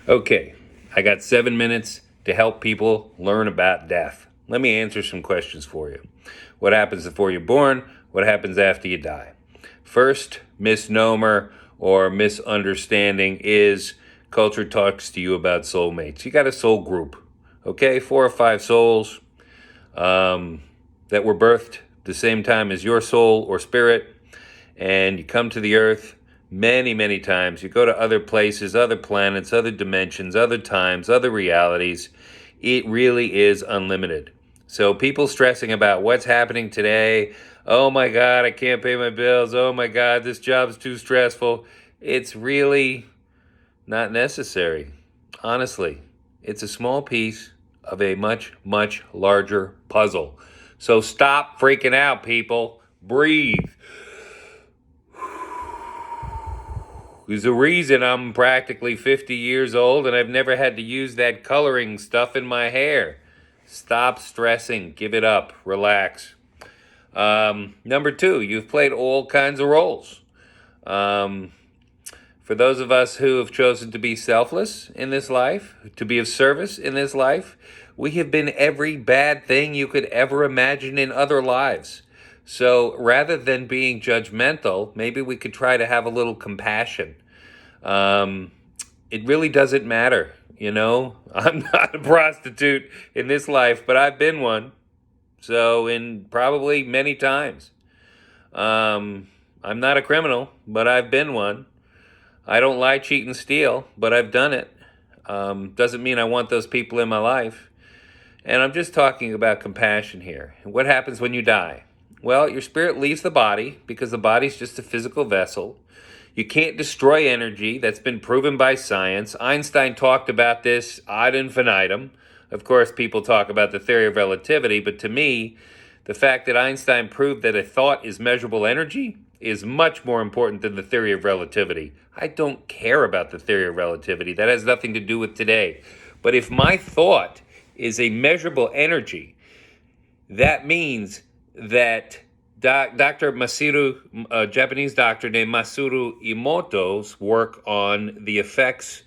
Okay, I got 7 minutes to help people learn about death. Let me answer some questions for you. What happens before you're born? What happens after you die? First misnomer or misunderstanding is culture talks to you about soulmates. You got a soul group, okay? 4 or 5 souls that were birthed the same time as your soul or spirit, and you come to the earth many, many times. You go to other places, other planets, other dimensions, other times, other realities. It really is unlimited. So people stressing about what's happening today, oh my God, I can't pay my bills, oh my God, this job's too stressful. It's really not necessary. Honestly, it's a small piece of a much, much larger puzzle. So stop freaking out, people. Breathe. There's a reason I'm practically 50 years old and I've never had to use that coloring stuff in my hair. Stop stressing. Give it up. Relax. Number two, you've played all kinds of roles. Um, for those of us who have chosen to be selfless in this life, to be of service in this life, we have been every bad thing you could ever imagine in other lives. So rather than being judgmental, maybe we could try to have a little compassion. Um, it really doesn't matter, you know? I'm not a prostitute in this life, but I've been one. So, in probably many times. I'm not a criminal, but I've been one. I don't lie, cheat, and steal, but I've done it. Doesn't mean I want those people in my life. And I'm just talking about compassion here. What happens when you die? Well, your spirit leaves the body because the body's just a physical vessel. You can't destroy energy. That's been proven by science. Einstein talked about this ad infinitum. Of course, people talk about the theory of relativity, but to me, the fact that Einstein proved that a thought is measurable energy is much more important than the theory of relativity. I don't care about the theory of relativity. That has nothing to do with today. But if my thought is a measurable energy, that means that Dr. Masaru, a Japanese doctor named Masaru Emoto's work on the effects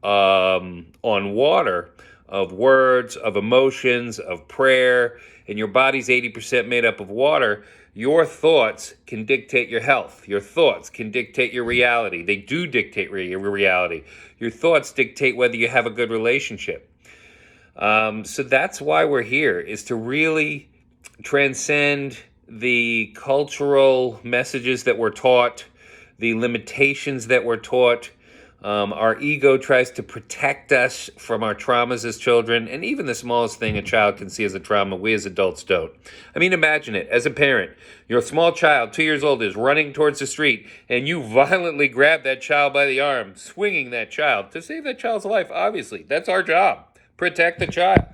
on water of words, of emotions, of prayer, and your body's 80% made up of water. Your thoughts can dictate your health. Your thoughts can dictate your reality. They do dictate your reality. Your thoughts dictate whether you have a good relationship. So that's why we're here, is to really transcend the cultural messages that we're taught, the limitations that we're taught. Our ego tries to protect us from our traumas as children, and even the smallest thing a child can see as a trauma, we as adults don't. I mean, imagine it. As a parent, your small child, 2 years old, is running towards the street, and you violently grab that child by the arm, swinging that child to save that child's life. Obviously, that's our job. Protect the child.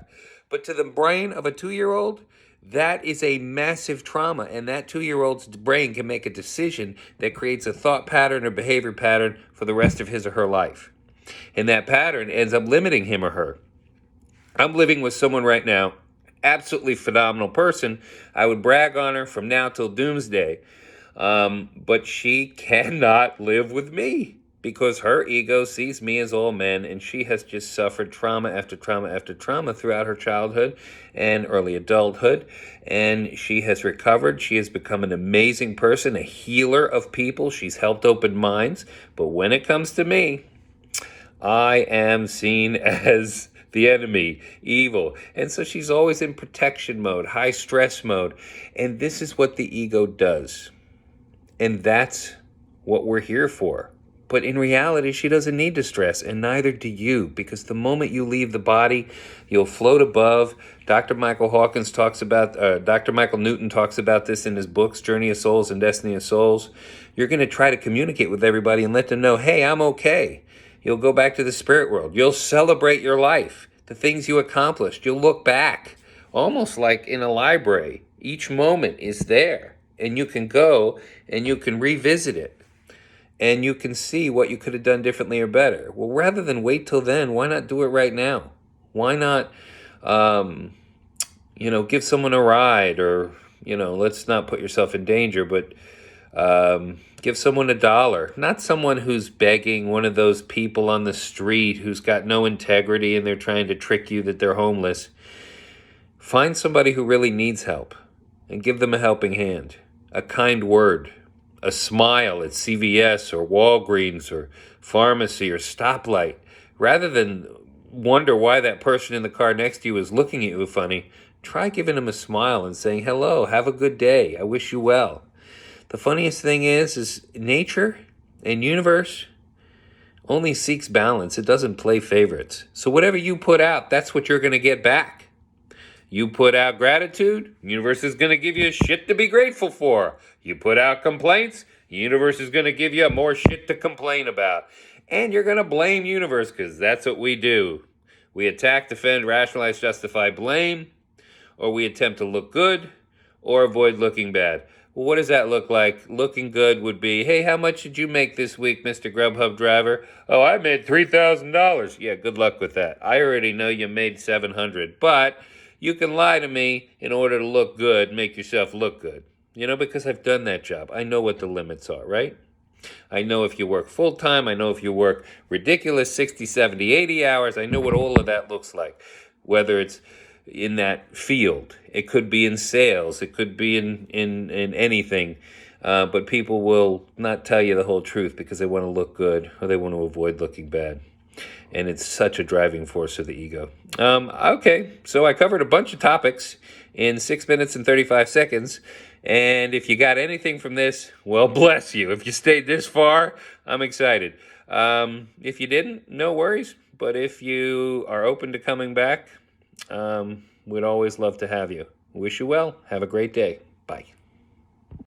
But to the brain of a 2-year-old, that is a massive trauma, and that 2-year-old's brain can make a decision that creates a thought pattern or behavior pattern for the rest of his or her life. And that pattern ends up limiting him or her. I'm living with someone right now, absolutely phenomenal person. I would brag on her from now till doomsday. But she cannot live with me because her ego sees me as all men, and she has just suffered trauma after trauma after trauma throughout her childhood and early adulthood. And she has recovered. She has become an amazing person, a healer of people. She's helped open minds. But when it comes to me, I am seen as the enemy, evil. And so she's always in protection mode, high stress mode. And this is what the ego does. And that's what we're here for. But in reality, she doesn't need to stress, and neither do you, because the moment you leave the body, you'll float above. Dr. Michael Newton talks about this in his books, Journey of Souls and Destiny of Souls. You're going to try to communicate with everybody and let them know, hey, I'm okay. You'll go back to the spirit world. You'll celebrate your life, the things you accomplished. You'll look back, almost like in a library. Each moment is there, and you can go and you can revisit it. And you can see what you could have done differently or better. Well, rather than wait till then, why not do it right now? Why not, give someone a ride, or, let's not put yourself in danger, but Give someone $1, not someone who's begging, one of those people on the street who's got no integrity and they're trying to trick you that they're homeless. Find somebody who really needs help and give them a helping hand, a kind word, a smile at CVS or Walgreens or pharmacy or stoplight, rather than wonder why that person in the car next to you is looking at you funny. Try giving them a smile and saying, hello, have a good day, I wish you well. The funniest thing is nature and universe only seeks balance. It doesn't play favorites. So whatever you put out, that's what you're going to get back. You put out gratitude, the universe is going to give you shit to be grateful for. You put out complaints, the universe is going to give you more shit to complain about. And you're going to blame universe because that's what we do. We attack, defend, rationalize, justify, blame, or we attempt to look good or avoid looking bad. Well, what does that look like? Looking good would be, hey, how much did you make this week, Mr. Grubhub driver? Oh, I made $3,000. Yeah, good luck with that. I already know you made $700, but you can lie to me in order to look good, make yourself look good. Because I've done that job. I know what the limits are, right? I know if you work full-time. I know if you work ridiculous 60, 70, 80 hours. I know what all of that looks like, whether it's in that field. It could be in sales. It could be in anything. But people will not tell you the whole truth because they want to look good or they want to avoid looking bad. And it's such a driving force of the ego. Okay, so I covered a bunch of topics in 6 minutes and 35 seconds. And if you got anything from this, well, bless you. If you stayed this far, I'm excited. If you didn't, no worries. But if you are open to coming back, we'd always love to have you. Wish you well. Have a great day. Bye.